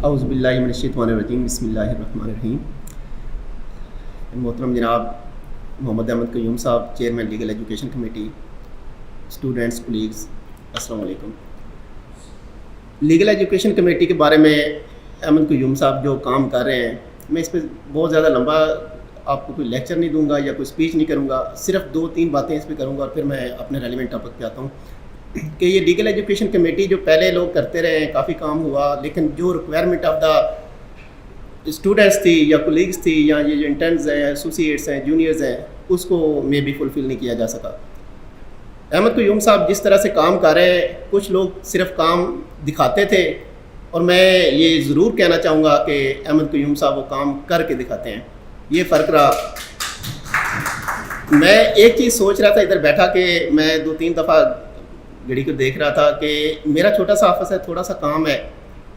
اعوذ باللہ من الشیطان الرجیم، بسم اللہ الرحمن الرحیم۔ محترم جناب محمد احمد قیوم صاحب، chairman legal education committee, students, colleagues, السلام علیکم۔ لیگل ایجوکیشن کمیٹی کے بارے میں احمد قیوم صاحب جو کام کر رہے ہیں، میں اس پہ بہت زیادہ لمبا آپ کو کوئی لیکچر نہیں دوں گا یا کوئی اسپیچ نہیں کروں گا، صرف 2-3 باتیں اس پہ کروں گا اور پھر میں اپنے ریلیونٹ ٹاپک پہ آتا ہوں کہ یہ لیگل ایجوکیشن کمیٹی جو پہلے لوگ کرتے رہے ہیں، کافی کام ہوا، لیکن جو ریکوائرمنٹ آف دا اسٹوڈنٹس تھی یا کولیگس تھی یا یہ جو انٹرنز ہیں، ایسوسیٹس ہیں، جونیئرز ہیں، اس کو میں بھی فلفل نہیں کیا جا سکا۔ احمد قیوم صاحب جس طرح سے کام کر رہے ہیں، کچھ لوگ صرف کام دکھاتے تھے، اور میں یہ ضرور کہنا چاہوں گا کہ احمد قیوم صاحب وہ کام کر کے دکھاتے ہیں، یہ فرق رہا۔ میں ایک چیز سوچ رہا تھا ادھر بیٹھا کہ میں 2-3 دفعہ گھڑی کو دیکھ رہا تھا کہ میرا چھوٹا سا آفس ہے، تھوڑا سا کام ہے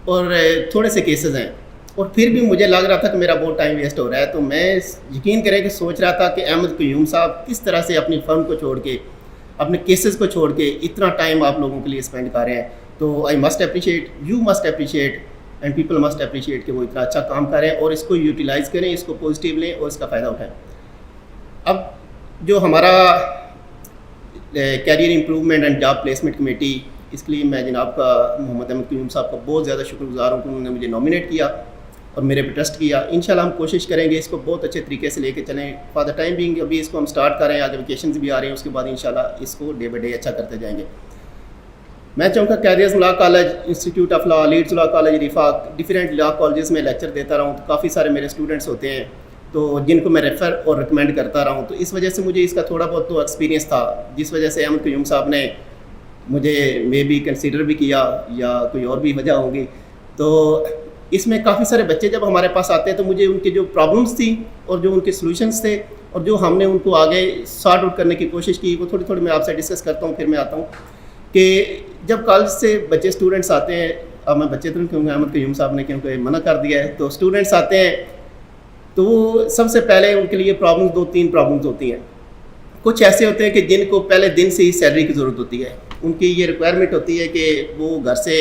اور تھوڑے سے کیسز ہیں، اور پھر بھی مجھے لگ رہا تھا کہ میرا بہت ٹائم ویسٹ ہو رہا ہے۔ تو میں یقین کریں کہ سوچ رہا تھا کہ احمد قیوم صاحب کس طرح سے اپنی فرم کو چھوڑ کے، اپنے کیسز کو چھوڑ کے اتنا ٹائم آپ لوگوں کے لیے اسپینڈ کر رہے ہیں۔ تو I must appreciate, you must appreciate and people must appreciate کہ وہ اتنا اچھا کام کر رہے ہیں، اور اس کو یوٹیلائز کریں، اس کو پازیٹیو لیں اور اس کا فائدہ اٹھائیں۔ اب جو ہمارا career improvement and job placement committee, اس کے لیے میں جناب کا محمد احمد قیوم صاحب کا بہت زیادہ شکر گزار ہوں کہ انہوں نے مجھے نامینیٹ کیا اور میرے پہ ٹرسٹ کیا۔ انشاءاللہ ہم کوشش کریں گے اس کو بہت اچھے طریقے سے لے کے چلیں۔ فار دا ٹائم بینگ ابھی اس کو ہم سٹارٹ کر رہے ہیں، آگے ویکیشنز بھی آ رہی ہیں، اس کے بعد انشاءاللہ اس کو ڈے بائی ڈے اچھا کرتے جائیں گے۔ میں چاہوں گا careers law college, institute of law, Leeds law college, رفاق، ڈفرینٹ لا کالجز میں لیکچر دیتا رہا ہوں، تو کافی سارے میرے اسٹوڈنٹس ہوتے ہیں تو جن کو میں ریفر اور ریکمینڈ کرتا رہا ہوں، تو اس وجہ سے مجھے اس کا تھوڑا بہت تو ایکسپیرینس تھا، جس وجہ سے احمد قیوم صاحب نے مجھے میں بھی کنسیڈر بھی کیا، یا کوئی اور بھی وجہ ہوگی۔ تو اس میں کافی سارے بچے جب ہمارے پاس آتے ہیں تو مجھے ان کی جو پرابلمس تھیں اور جو ان کے سلوشنس تھے اور جو ہم نے ان کو آگے سارٹ آؤٹ کرنے کی کوشش کی، وہ تھوڑی میں آپ سے ڈسکس کرتا ہوں، پھر میں آتا ہوں کہ جب کالج سے بچے اسٹوڈنٹس آتے ہیں، اب میں بچے تو نہیں کہوں گا، احمد قیوم صاحب نے کیونکہ منع کر دیا ہے، تو اسٹوڈنٹس آتے ہیں تو سب سے پہلے ان کے لیے پرابلمس 2-3 پرابلمس ہوتی ہیں۔ کچھ ایسے ہوتے ہیں کہ جن کو پہلے دن سے ہی سیلری کی ضرورت ہوتی ہے، ان کی یہ ریکوائرمنٹ ہوتی ہے کہ وہ گھر سے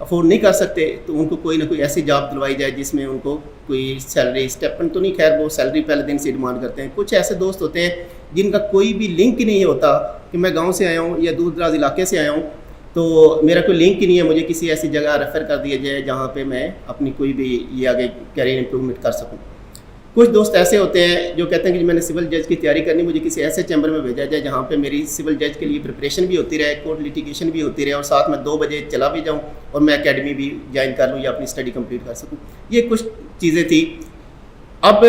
افورڈ نہیں کر سکتے، تو ان کو کوئی نہ کوئی ایسی جاب دلوائی جائے جس میں ان کو کوئی سیلری اسٹیپن تو نہیں، خیر وہ سیلری پہلے دن سے ڈیمانڈ کرتے ہیں۔ کچھ ایسے دوست ہوتے ہیں جن کا کوئی بھی لنک ہی نہیں ہوتا کہ میں گاؤں سے آیا ہوں یا دور دراز علاقے سے آیا ہوں، تو میرا کوئی لنک ہی نہیں ہے، مجھے کسی ایسی جگہ ریفر کر دیا جائے جہاں پہ میں اپنی کوئی بھی یہ آگے کیریئر امپرومنٹ کر سکوں۔ کچھ دوست ایسے ہوتے ہیں جو کہتے ہیں کہ میں نے سول جج کی تیاری کرنی، مجھے کسی ایسے چیمبر میں بھیجا جائے جہاں پہ میری سول جج کے لیے پریپریشن بھی ہوتی رہے، کورٹ لیٹیگیشن بھی ہوتی رہے، اور ساتھ میں 2 بجے چلا بھی جاؤں اور میں اکیڈمی بھی جوائن کر لوں یا اپنی اسٹڈی کمپلیٹ کر سکوں۔ یہ کچھ چیزیں تھیں۔ اب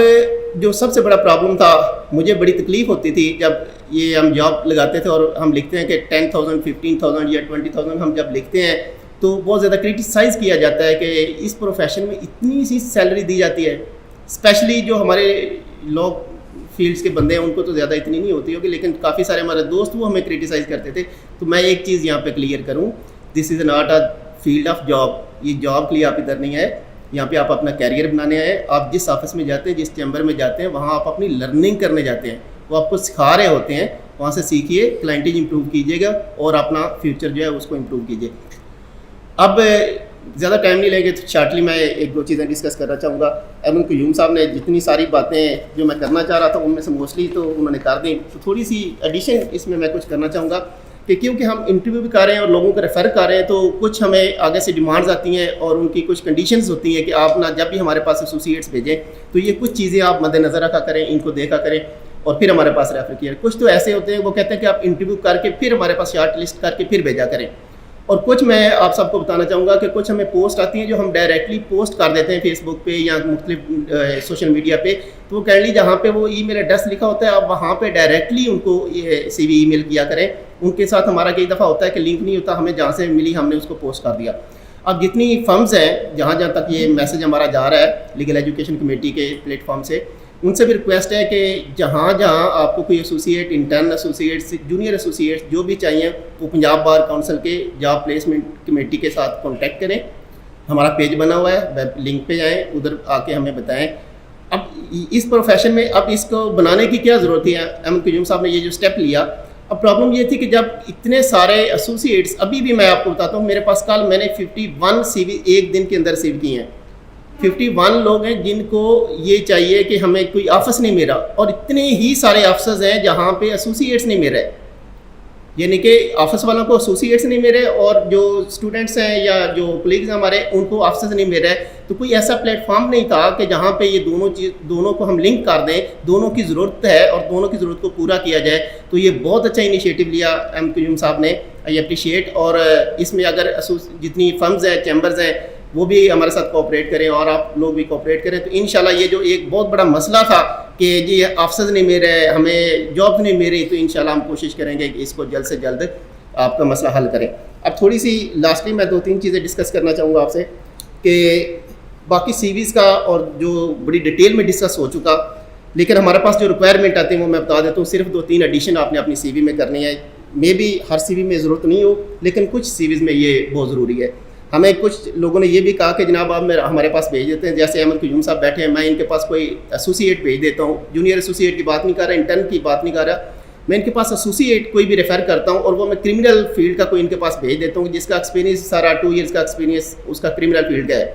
جو سب سے بڑا پرابلم تھا، مجھے بڑی تکلیف ہوتی تھی جب یہ ہم جاب لگاتے تھے اور ہم لکھتے ہیں کہ 10,000 15,000 یا 20,000 ہم جب لکھتے ہیں تو بہت زیادہ کرٹیسائز کیا جاتا ہے کہ اس پروفیشن میں اتنی سی سیلری دی جاتی ہے، اسپیشلی جو ہمارے لاء فیلڈس کے بندے ہیں ان کو تو زیادہ اتنی نہیں ہوتی ہوگی، لیکن کافی سارے ہمارے دوست وہ ہمیں کرٹیسائز کرتے تھے۔ تو میں ایک چیز یہاں پہ کلیئر کروں، this is not a field of job, یہ جاب کے لیے آپ ادھر نہیں ہے، یہاں پہ آپ اپنا کیریئر بنانے آئے۔ آپ جس آفس میں جاتے ہیں، جس چیمبر میں جاتے ہیں، وہاں آپ اپنی لرننگ کرنے جاتے ہیں، وہ آپ کو سکھا رہے ہوتے ہیں، وہاں سے سیکھیے، کلائنٹیج امپروو کیجیے گا اور اپنا فیوچر جو ہے اس کو امپروو کیجیے۔ اب زیادہ ٹائم نہیں لیں گے، تو شارٹلی میں 1-2 چیزیں ڈسکس کرنا چاہوں گا۔ احمد قیوم صاحب نے جتنی ساری باتیں جو میں کرنا چاہ رہا تھا ان میں سے موسٹلی تو انہوں نے کر دیں، تو تھوڑی سی ایڈیشن اس میں کچھ کرنا چاہوں گا کہ کیونکہ ہم انٹرویو بھی کر رہے ہیں اور لوگوں کو ریفر کر رہے ہیں، تو کچھ ہمیں آگے سے ڈیمانڈز آتی ہیں اور ان کی کچھ کنڈیشنز ہوتی ہیں کہ آپ نا جب بھی ہمارے پاس ایسوسیٹس بھیجیں تو یہ کچھ چیزیں آپ مد نظر رکھا کریں، ان کو دیکھا کریں اور پھر ہمارے پاس ریفر کیا۔ کچھ تو ایسے ہوتے ہیں وہ کہتے ہیں کہ آپ انٹرویو کر کے پھر ہمارے پاس شارٹ لسٹ کر کے پھر بھیجا کریں، اور کچھ میں آپ سب کو بتانا چاہوں گا کہ کچھ ہمیں پوسٹ آتی ہیں جو ہم ڈائریکٹلی پوسٹ کر دیتے ہیں فیس بک پہ یا مختلف سوشل میڈیا پہ، تو وہ کائنڈلی جہاں پہ وہ ای میل ایڈریس لکھا ہوتا ہے آپ وہاں پہ ڈائریکٹلی ان کو سی وی ای میل کیا کریں۔ ان کے ساتھ ہمارا کئی دفعہ ہوتا ہے کہ لنک نہیں ہوتا، ہمیں جہاں سے ملی ہم نے اس کو پوسٹ کر دیا۔ اب جتنی فرمز ہیں جہاں تک یہ میسج ہمارا جا رہا ہے لیگل ایجوکیشن کمیٹی کے پلیٹ فارم سے، ان سے بھی ریکویسٹ ہے کہ جہاں آپ کو کوئی associate, intern associates, junior associates جو بھی چاہیے، وہ پنجاب بار کونسل کے جاب پلیسمنٹ کمیٹی کے ساتھ کانٹیکٹ کریں۔ ہمارا پیج بنا ہوا ہے، ویب لنک پہ جائیں، ادھر آ کے ہمیں بتائیں۔ اب اس پروفیشن میں اب اس کو بنانے کی کیا ضرورت ہے؟ احمد قیوم صاحب نے یہ جو اسٹیپ لیا، اب پرابلم یہ تھی کہ جب اتنے سارے ایسوسیٹس، ابھی بھی میں آپ کو بتاتا ہوں، میرے پاس کل میں نے 51 سی وی ایک دن کے اندر سیو کیے ہیں، 51 لوگ ہیں جن کو یہ چاہیے کہ ہمیں کوئی آفس نہیں مل رہا، اور اتنے ہی سارے آفسز ہیں جہاں پہ ایسوسیٹس نہیں مل رہے، یعنی کہ آفس والوں کو ایسوسیٹس نہیں مل رہے اور جو اسٹوڈنٹس ہیں یا جو کولیگز ہیں ہمارے ان کو آفسز نہیں مل رہے. تو کوئی ایسا پلیٹ فارم نہیں تھا کہ جہاں پہ یہ دونوں کو ہم لنک کر دیں. دونوں کی ضرورت ہے اور دونوں کی ضرورت کو پورا کیا جائے. تو یہ بہت اچھا انیشیٹو لیا ایم قیوم صاحب نے، آئی اپریشیٹ. اور اس میں اگر جتنی فرمز ہیں، چیمبرز ہیں، وہ بھی ہمارے ساتھ کوآپریٹ کریں اور آپ لوگ بھی کوآپریٹ کریں. تو انشاءاللہ یہ جو ایک بہت بڑا مسئلہ تھا کہ جی آفسز نہیں مل رہے، ہمیں جاب نہیں مل رہی، تو انشاءاللہ ہم کوشش کریں گے کہ اس کو جلد سے جلد آپ کا مسئلہ حل کریں. اب تھوڑی سی لاسٹلی میں 2-3 چیزیں ڈسکس کرنا چاہوں گا آپ سے کہ باقی سی ویز کا اور جو بڑی ڈیٹیل میں ڈسکس ہو چکا، لیکن ہمارے پاس جو ریکوائرمنٹ آتے ہیں وہ میں بتا دیتا ہوں. صرف 2-3 ایڈیشن آپ نے اپنی سی وی میں کرنی ہے. مے بی ہر سی وی میں ضرورت نہیں ہو، لیکن کچھ سی ویز میں یہ بہت ضروری ہے. ہمیں کچھ لوگوں نے یہ بھی کہا کہ جناب آپ ہمارے پاس بھیج دیتے ہیں، جیسے احمد قیوم صاحب بیٹھے ہیں، میں ان کے پاس کوئی ایسوسیٹ بھیج دیتا ہوں. جونیئر ایسوسیٹ کی بات نہیں کر رہا، انٹرن کی بات نہیں کر رہا، میں ان کے پاس ایسوسیٹ کوئی بھی ریفر کرتا ہوں اور وہ میں کرمنل فیلڈ کا کوئی ان کے پاس بھیج دیتا ہوں جس کا ایکسپیرینس سارا 2 ایئرس کا ایکسپیرینس اس کا کرمنل فیلڈ کا ہے.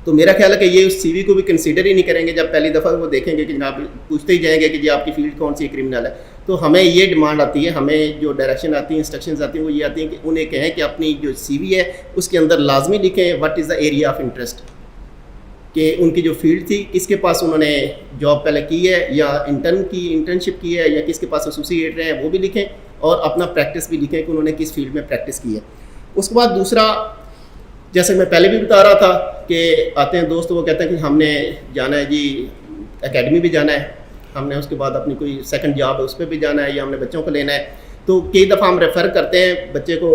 تو میرا خیال ہے کہ یہ اس سی وی کو بھی کنسیڈر ہی نہیں کریں گے. جب پہلی دفعہ وہ دیکھیں گے کہ جناب پوچھتے ہی جائیں گے کہ جی آپ کی فیلڈ کون سی کرمنل ہے. تو ہمیں یہ ڈیمانڈ آتی ہے، ہمیں جو ڈائریکشن آتی ہیں، انسٹرکشنز آتی ہیں، وہ یہ آتی ہیں کہ انہیں کہیں کہ اپنی جو سی وی ہے اس کے اندر لازمی لکھیں what is the area of interest, کہ ان کی جو فیلڈ تھی، کس کے پاس انہوں نے جاب پہلے کی ہے یا انٹرنشپ کی ہے یا کس کے پاس ایسوسیٹ رہے ہیں، وہ بھی لکھیں اور اپنا پریکٹس بھی لکھیں کہ انہوں نے کس فیلڈ میں پریکٹس کی ہے. اس کے بعد دوسرا، جیسے میں پہلے بھی بتا رہا تھا کہ آتے ہیں دوست، وہ کہتے ہیں کہ ہم نے جانا ہے جی اکیڈمی بھی جانا ہے، ہم نے اس کے بعد اپنی کوئی سیکنڈ جاب ہے اس پہ بھی جانا ہے، یا ہم نے بچوں کو لینا ہے. تو کئی دفعہ ہم ریفر کرتے ہیں بچے کو،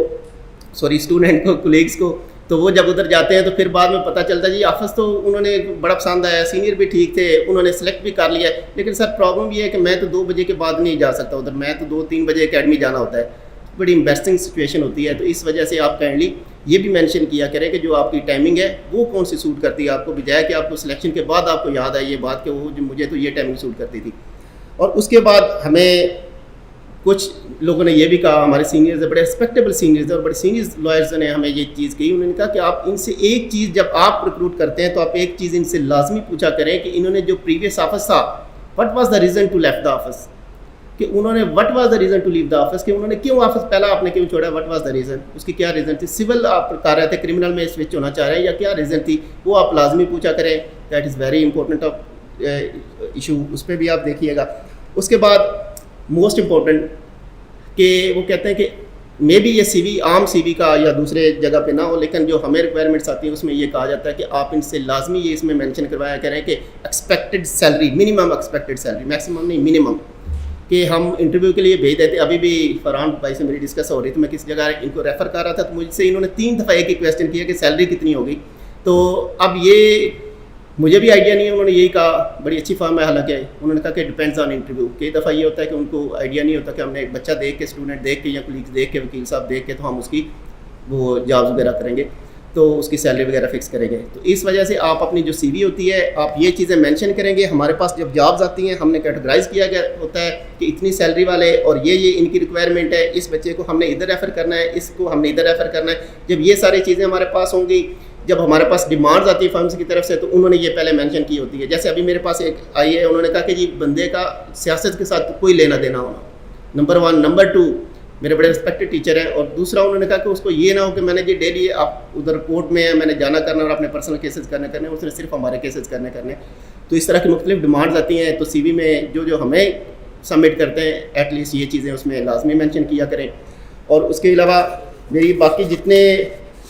اسٹوڈنٹ کو، کولیگس کو. تو وہ جب ادھر جاتے ہیں تو پھر بعد میں پتہ چلتا ہے جی آفس تو انہوں نے بڑا پسند آیا، سینئر بھی ٹھیک تھے، انہوں نے سلیکٹ بھی کر لیا ہے، لیکن سر پرابلم یہ ہے کہ میں تو 2 بجے کے بعد نہیں جا سکتا ادھر، میں تو 2-3 بجے اکیڈمی جانا ہوتا ہے. بڑی امبیسنگ سچویشن ہوتی ہے. تو اس وجہ سے آپ کائنڈلی یہ بھی مینشن کیا کریں کہ جو آپ کی ٹائمنگ ہے وہ کون سی سوٹ کرتی ہے آپ کو، بجائے کہ آپ کو سلیکشن کے بعد آپ کو یاد آئے یہ بات کہ وہ مجھے تو یہ ٹائمنگ سوٹ کرتی تھی. اور اس کے بعد ہمیں کچھ لوگوں نے یہ بھی کہا، ہمارے سینئرز بڑے ریسپیکٹیبل سینئرز اور بڑے سینئرز لائرز نے ہمیں یہ چیز کہی. انہوں نے کہا کہ آپ ان سے ایک چیز، جب آپ ریکروٹ کرتے ہیں تو آپ ایک چیز ان سے لازمی پوچھا کریں کہ انہوں نے جو پریویس آفس تھا what was the reason to left the office, کہ انہوں نے what was the reason to leave the office, کہ انہوں نے کیوں آفس پہلا آپ نے کیوں چھوڑا، وٹ واز دا ریزن، اس کی کیا ریزن تھی. سول آپ کر رہے تھے، کرمنل میں سوئچ ہونا چاہ رہے ہیں، یا کیا ریزن تھی، وہ آپ لازمی پوچھا کریں. That is very important of issue, اس پہ بھی آپ دیکھیے گا. اس کے بعد موسٹ امپورٹنٹ کہ وہ کہتے ہیں کہ مے بی یہ سی وی عام سی وی کا یا دوسرے جگہ پہ نہ ہو، لیکن جو ہمیں ریکوائرمنٹس آتی ہیں اس میں یہ کہا جاتا ہے کہ آپ ان سے لازمی یہ اس میں مینشن کروایا کریں کہ expected salary, minimum expected salary, maximum نہیں منیمم، کہ ہم انٹرویو کے لیے بھیج دیتے. ابھی بھی فرحان بھائی سے میری ڈسکس ہو رہی تھی، میں کس جگہ ان کو ریفر کر رہا تھا تو مجھ سے انہوں نے 3 دفعہ ایک ہی کویسچن کیا کہ سیلری کتنی ہوگی. تو اب یہ مجھے بھی آئیڈیا نہیں ہے، انہوں نے یہی کہا، بڑی اچھی فارم ہے حالانکہ، انہوں نے کہا کہ ڈپینڈز آن انٹرویو. کئی دفعہ یہ ہوتا ہے کہ ان کو آئیڈیا نہیں ہوتا کہ ہم نے ایک بچہ دیکھ کے، اسٹوڈنٹ دیکھ کے یا کولیگس دیکھ کے، وکیل صاحب دیکھ کے تو ہم اس کی وہ جابز وغیرہ کریں گے، تو اس کی سیلری وغیرہ فکس کریں گے. تو اس وجہ سے آپ اپنی جو سی وی ہوتی ہے آپ یہ چیزیں مینشن کریں گے. ہمارے پاس جب جابز آتی ہیں ہم نے کیٹیگرائز کیا گیا ہوتا ہے کہ اتنی سیلری والے اور یہ ان کی ریکوائرمنٹ ہے، اس بچے کو ہم نے ادھر ریفر کرنا ہے، اس کو ہم نے ادھر ریفر کرنا ہے. جب یہ ساری چیزیں ہمارے پاس ہوں گی، جب ہمارے پاس ڈیمانڈز آتی ہے فرمز کی طرف سے، تو انہوں نے یہ پہلے مینشن کی ہوتی ہے. جیسے ابھی میرے پاس ایک آئی ہے، انہوں نے کہا کہ جی بندے کا سیاست کے ساتھ کوئی لینا دینا ہونا، نمبر 1. نمبر 2، میرے بڑے ریسپیکٹڈ ٹیچر ہیں. اور دوسرا انہوں نے کہا کہ اس کو یہ نہ ہو کہ میں نے جی ڈیلی آپ ادھر کورٹ میں ہیں، میں نے جانا کرنا اور اپنے پرسنل کیسز کرنے، اس نے صرف ہمارے کیسز کرنے. تو اس طرح کی مختلف ڈیمانڈز آتی ہیں. تو سی وی میں جو ہمیں سبمٹ کرتے ہیں ایٹ لیسٹ یہ چیزیں اس میں لازمی مینشن کیا کریں. اور اس کے علاوہ میری باقی جتنے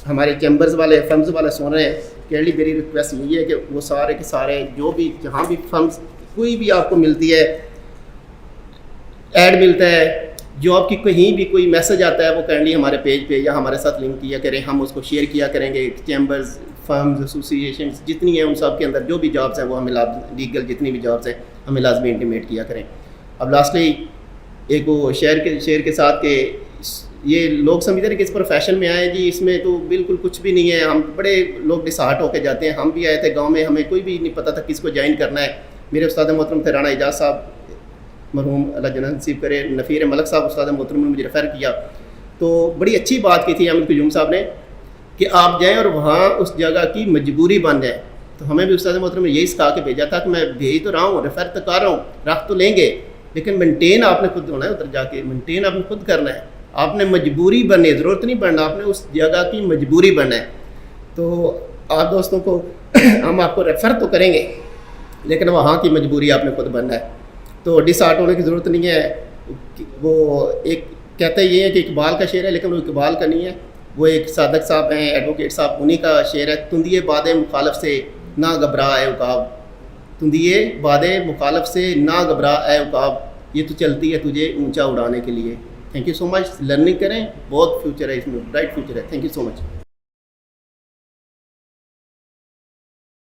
ہمارے چیمبرز والے، فرمز والے سن رہے ہیں، کیرلی میری ریکویسٹ یہی ہے کہ وہ سارے کے سارے جو بھی جہاں بھی فرمز کوئی بھی آپ کو ملتی ہے، ایڈ ملتا ہے، جاب کی کہیں بھی کوئی میسج آتا ہے، وہ کائنڈلی ہمارے پیج پہ یا ہمارے ساتھ لنک کیا کریں، ہم اس کو شیئر کیا کریں گے. چیمبرز، فرمز، ایسوسیشنز جتنی ہیں ان سب کے اندر جو بھی جابس ہیں وہ ہمیں لیگل جتنی بھی جابس ہیں ہمیں لازمی انٹیمیٹ کیا کریں. اب لاسٹلی ایک وہ شیئر کے ساتھ کہ یہ لوگ سمجھتے ہیں کہ اس پروفیشن میں آئے جی اس میں تو بالکل کچھ بھی نہیں ہے، ہم بڑے لوگ ڈسہارٹ ہو کے جاتے ہیں. ہم بھی آئے تھے گاؤں میں، ہمیں کوئی بھی نہیں پتہ تھا کس کو جوائن کرنا ہے. میرے استاد محترم تھے رانا اعجاز صاحب، مرحوم اللہ جنت نصیب کرے، نفیر ملک صاحب استاد محترم نے مجھے ریفر کیا. تو بڑی اچھی بات کی تھی احمد قیوم صاحب نے کہ آپ جائیں اور وہاں اس جگہ کی مجبوری بن جائے تو ہمیں بھی استاد محترم نے یہی سکھا کے بھیجا تھا کہ میں بھیج تو رہا ہوں، ریفر تو کر رہا ہوں، رکھ تو لیں گے، لیکن مینٹین آپ نے خود ہونا ہے، ادھر جا کے مینٹین آپ نے خود کرنا ہے، آپ نے مجبوری بننی ہے، ضرورت نہیں بننا، آپ نے اس جگہ کی مجبوری بننا ہے. تو آپ دوستوں کو ہم آپ کو ریفر تو کریں گے لیکن وہاں کی مجبوری آپ نے خود بننا ہے. تو ڈس آرٹ ہونے کی ضرورت نہیں ہے. وہ ایک کہتے یہ ہے کہ اقبال کا شعر ہے، لیکن وہ اقبال کا نہیں ہے، وہ ایک صادق صاحب ہیں، ایڈوکیٹ صاحب، انہی کا شعر ہے. تندیے باد مخالف سے نہ گھبرا اے عقاب، تندیے باد مخالف سے نہ گھبرا اے عقاب، یہ تو چلتی ہے تجھے اونچا اڑانے کے لیے. Thank you so much. Learning کریں، بہت فیوچر ہے اس میں، برائٹ فیوچر ہے. Thank you so much.